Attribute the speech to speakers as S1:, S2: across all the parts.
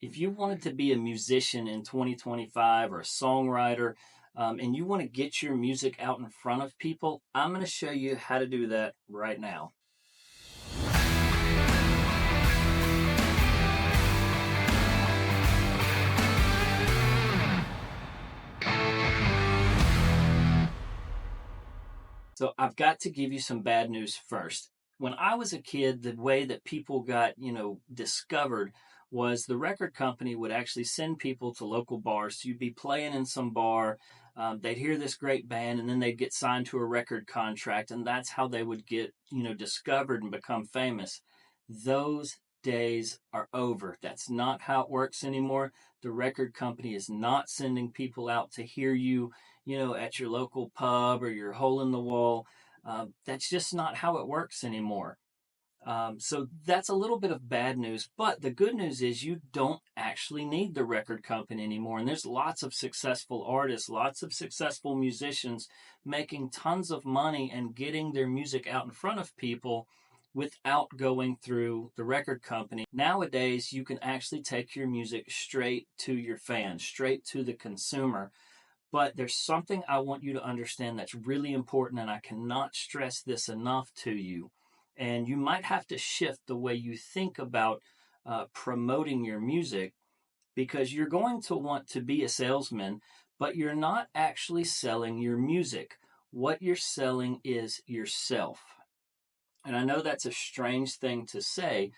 S1: If you wanted to be a musician in 2025 or a songwriter, and you want to get your music out in front of people, I'm going to show you how to do that right now. So I've got to give you some bad news first. When I was a kid, the way that people got, discovered was the record company would actually send people to local bars. So you'd be playing in some bar, they'd hear this great band, and then they'd get signed to a record contract, and that's how they would get, discovered and become famous. Those days are over. That's not how it works anymore. The record company is not sending people out to hear you, at your local pub or your hole in the wall. That's just not how it works anymore. So that's a little bit of bad news, but the good news is you don't actually need the record company anymore. And there's lots of successful artists, lots of successful musicians making tons of money and getting their music out in front of people without going through the record company. Nowadays, you can actually take your music straight to your fans, straight to the consumer. But there's something I want you to understand that's really important, and I cannot stress this enough to you. And you might have to shift the way you think about promoting your music, because you're going to want to be a salesman, but you're not actually selling your music. What you're selling is yourself. And I know that's a strange thing to say,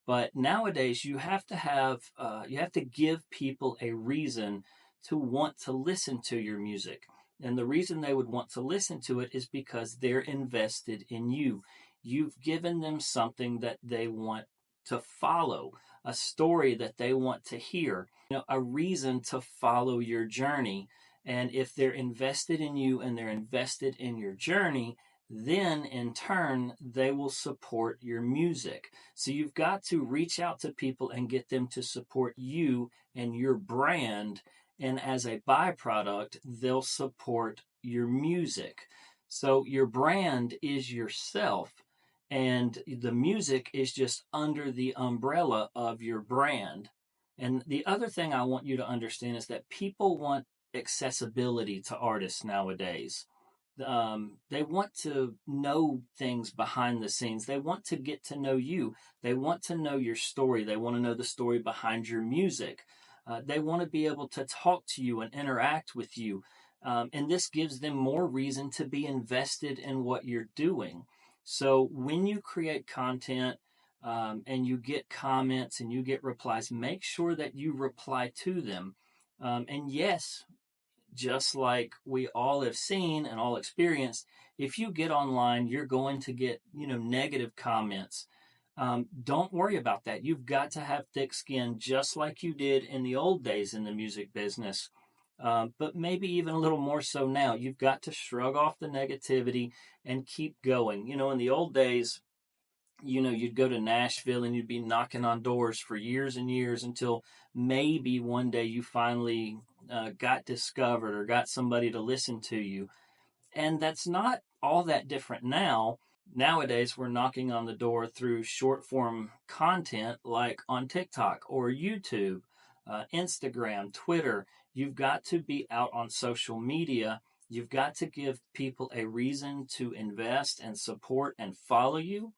S1: but nowadays you have to give people a reason to want to listen to your music. And the reason they would want to listen to it is because they're invested in you. You've given them something that they want to follow, a story that they want to hear, a reason to follow your journey. And if they're invested in you and they're invested in your journey, then in turn, they will support your music. So you've got to reach out to people and get them to support you and your brand. And as a byproduct, they'll support your music. So your brand is yourself, and the music is just under the umbrella of your brand. And the other thing I want you to understand is that people want accessibility to artists nowadays. They want to know things behind the scenes. They want to get to know you. They want to know your story. They want to know the story behind your music. They want to be able to talk to you and interact with you. And this gives them more reason to be invested in what you're doing. So when you create content, and you get comments and you get replies, make sure that you reply to them. And yes, just like we all have seen and all experienced, if you get online, you're going to get, negative comments. Don't worry about that. You've got to have thick skin, just like you did in the old days in the music business. But maybe even a little more so now. You've got to shrug off the negativity and keep going. In the old days, you'd go to Nashville and you'd be knocking on doors for years and years until maybe one day you finally got discovered or got somebody to listen to you. And that's not all that different now. Nowadays, we're knocking on the door through short form content like on TikTok or YouTube, Instagram, Twitter. You've got to be out on social media. You've got to give people a reason to invest and support and follow you.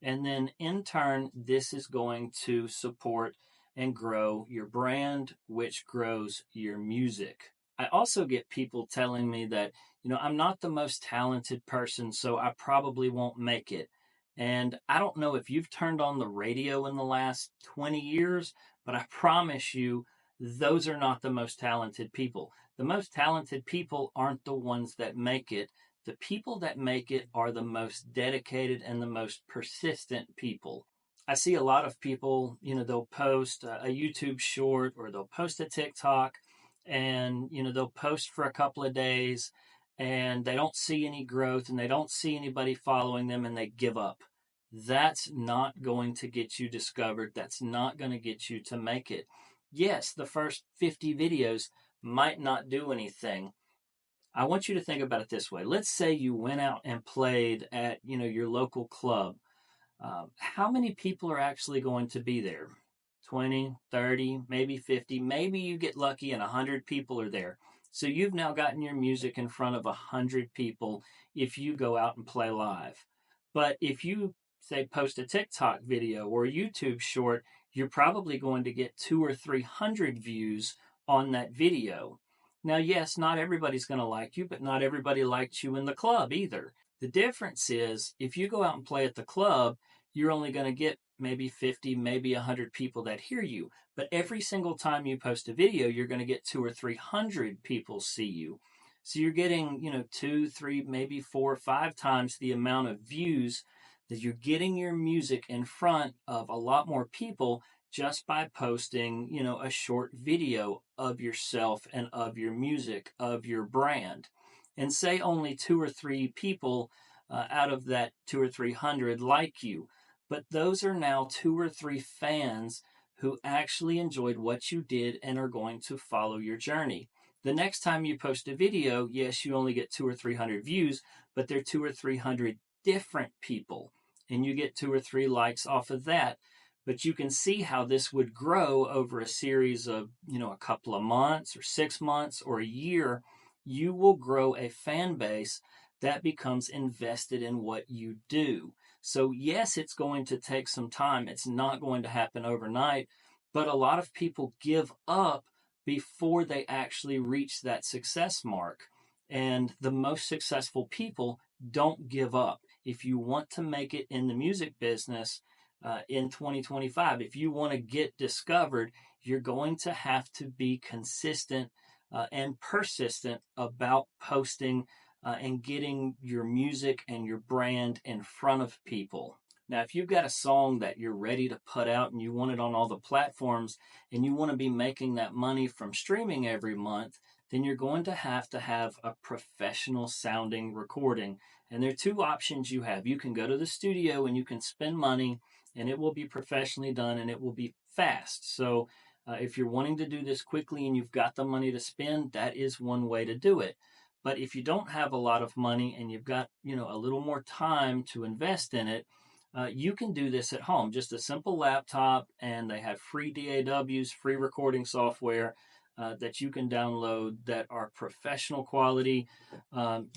S1: And then in turn, this is going to support and grow your brand, which grows your music. I also get people telling me that, I'm not the most talented person, so I probably won't make it. And I don't know if you've turned on the radio in the last 20 years, but I promise you, those are not the most talented people. The most talented people aren't the ones that make it. The people that make it are the most dedicated and the most persistent people. I see a lot of people, they'll post a YouTube short or they'll post a TikTok, and, they'll post for a couple of days and they don't see any growth and they don't see anybody following them and they give up. That's not going to get you discovered. That's not going to get you to make it. Yes, the first 50 videos might not do anything. I want you to think about it this way. Let's say you went out and played at, your local club. How many people are actually going to be there? 20, 30, maybe 50, maybe you get lucky and 100 people are there. So you've now gotten your music in front of 100 people if you go out and play live. But if you say post a TikTok video or a YouTube short, you're probably going to get 200 or 300 views on that video. Now, yes, not everybody's going to like you, but not everybody liked you in the club either. The difference is if you go out and play at the club, you're only going to get maybe 50, maybe 100 people that hear you. But every single time you post a video, you're going to get 200 or 300 people see you. So you're getting, two, three, maybe 4 or 5 times the amount of views that you're getting your music in front of a lot more people just by posting, a short video of yourself and of your music, of your brand. And say only 2 or 3 people out of that 200 or 300 like you. But those are now 2 or 3 fans who actually enjoyed what you did and are going to follow your journey. The next time you post a video, yes, you only get 2 or 300 views, but they're 2 or 300 different people, and you get 2 or 3 likes off of that. But you can see how this would grow over a series of, a couple of months or 6 months or a year. You will grow a fan base that becomes invested in what you do. So, yes, it's going to take some time. It's not going to happen overnight, but a lot of people give up before they actually reach that success mark. And the most successful people don't give up. If you want to make it in the music business in 2025, if you want to get discovered, you're going to have to be consistent and persistent about posting and getting your music and your brand in front of people. Now, if you've got a song that you're ready to put out and you want it on all the platforms and you want to be making that money from streaming every month, then you're going to have a professional sounding recording. And there are 2 options you have. You can go to the studio and you can spend money and it will be professionally done and it will be fast. So if you're wanting to do this quickly and you've got the money to spend, that is one way to do it. But if you don't have a lot of money and you've got, a little more time to invest in it, you can do this at home. Just a simple laptop, and they have free DAWs, free recording software that you can download that are professional quality.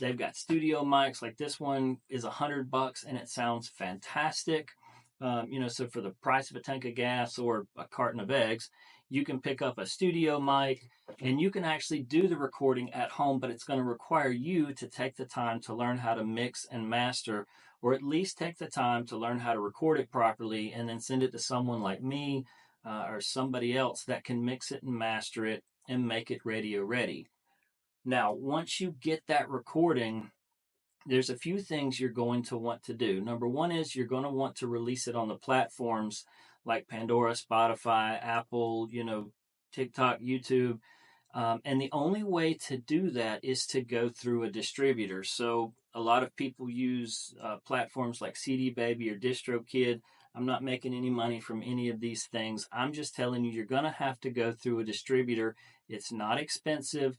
S1: They've got studio mics, like this one is $100 and it sounds fantastic. So for the price of a tank of gas or a carton of eggs, you can pick up a studio mic and you can actually do the recording at home, but it's going to require you to take the time to learn how to mix and master, or at least take the time to learn how to record it properly and then send it to someone like me or somebody else that can mix it and master it and make it radio ready. Now, once you get that recording, there's a few things you're going to want to do. Number one is you're going to want to release it on the platforms like Pandora, Spotify, Apple, TikTok, YouTube. And the only way to do that is to go through a distributor. So a lot of people use platforms like CD Baby or DistroKid. I'm not making any money from any of these things. I'm just telling you, you're going to have to go through a distributor. It's not expensive.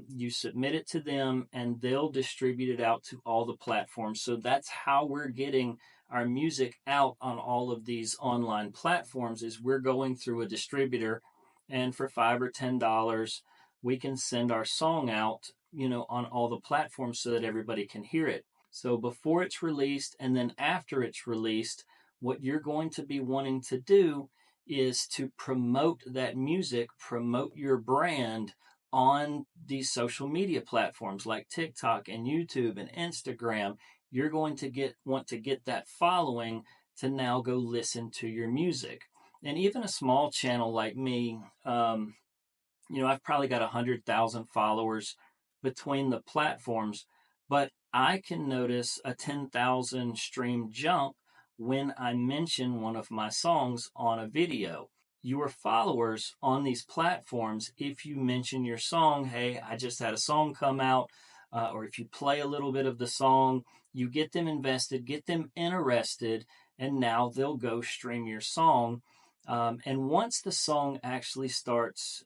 S1: You submit it to them and they'll distribute it out to all the platforms. So that's how we're getting our music out on all of these online platforms, is we're going through a distributor, and for $5 or $10 we can send our song out, on all the platforms so that everybody can hear it. So before it's released and then after it's released, what you're going to be wanting to do is to promote that music, promote your brand on these social media platforms like TikTok and YouTube and Instagram. You're going to want to get that following to now go listen to your music. And even a small channel like me, I've probably got 100,000 followers between the platforms, but I can notice a 10,000 stream jump when I mention one of my songs on a video. Your followers on these platforms, if you mention your song, hey, I just had a song come out, or if you play a little bit of the song, you get them invested, get them interested, and now they'll go stream your song. And once the song actually starts,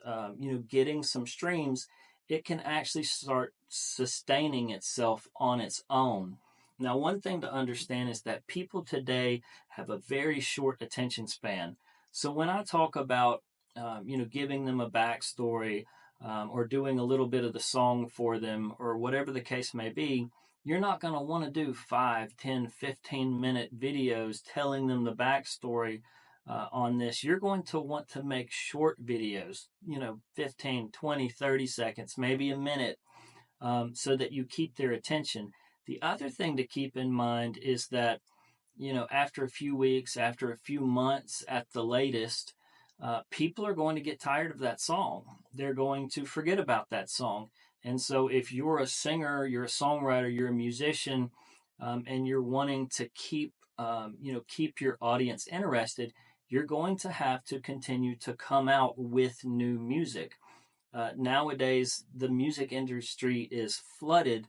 S1: getting some streams, it can actually start sustaining itself on its own. Now, one thing to understand is that people today have a very short attention span. So when I talk about, giving them a backstory, or doing a little bit of the song for them, or whatever the case may be, you're not going to want to do 5, 10, 15-minute videos telling them the backstory on this. You're going to want to make short videos, 15, 20, 30 seconds, maybe a minute, so that you keep their attention. The other thing to keep in mind is that, after a few weeks, after a few months at the latest, people are going to get tired of that song. They're going to forget about that song. And so, if you're a singer, you're a songwriter, you're a musician, and you're wanting to keep your audience interested, you're going to have to continue to come out with new music. Nowadays, the music industry is flooded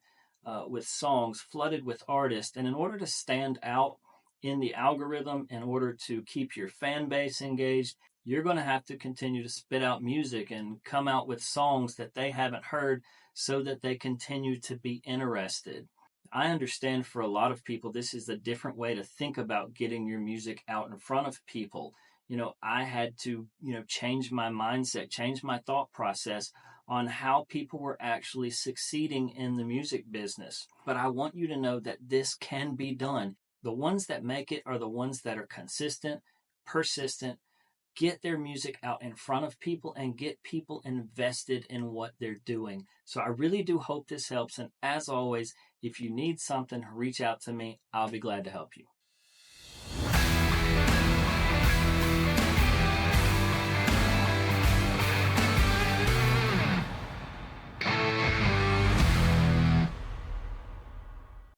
S1: with songs, flooded with artists. And in order to stand out in the algorithm, in order to keep your fan base engaged, you're going to have to continue to spit out music and come out with songs that they haven't heard so that they continue to be interested. I understand for a lot of people, this is a different way to think about getting your music out in front of people. I had to, change my mindset, change my thought process on how people were actually succeeding in the music business. But I want you to know that this can be done. The ones that make it are the ones that are consistent, persistent, get their music out in front of people and get people invested in what they're doing. So I really do hope this helps. And as always, if you need something, reach out to me. I'll be glad to help you.